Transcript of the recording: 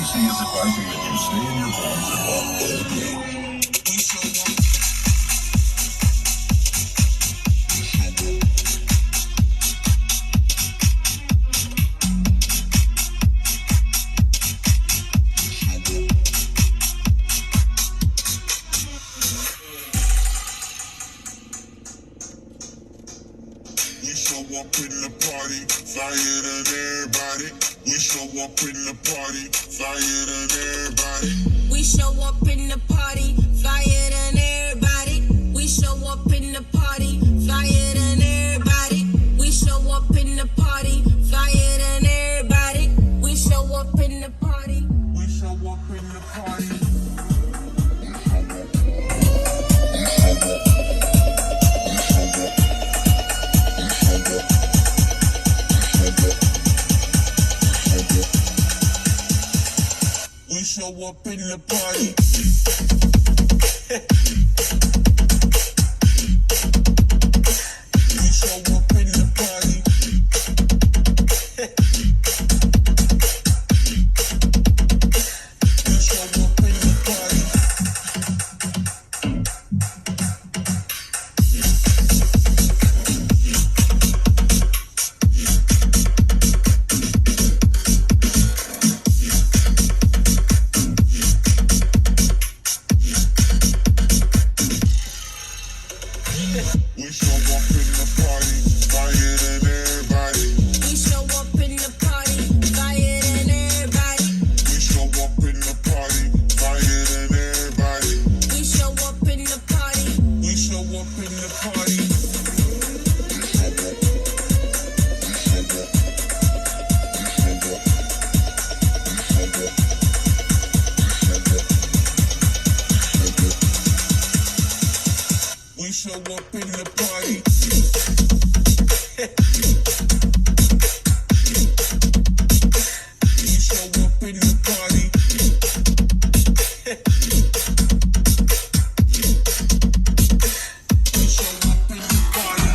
CDC is advising that you stay in your homes and lock all doors. We show up in the party, flyer than everybody. We show up in the party, flyer than everybody. We show up in the party, flyer than everybody. We show up in the party, flyer than everybody. We show up in the party, flyer than everybody. We show up in the party. We show up in the party. We show up in the party. We show up in the party. We show up in the party. We show up in the party, flyer than everybody. We show up in the party, flyer than everybody. We show up in the party, flyer than everybody. We show up in the party. We show up in the party. We show up in the party. We show up in the party. We show up in the party.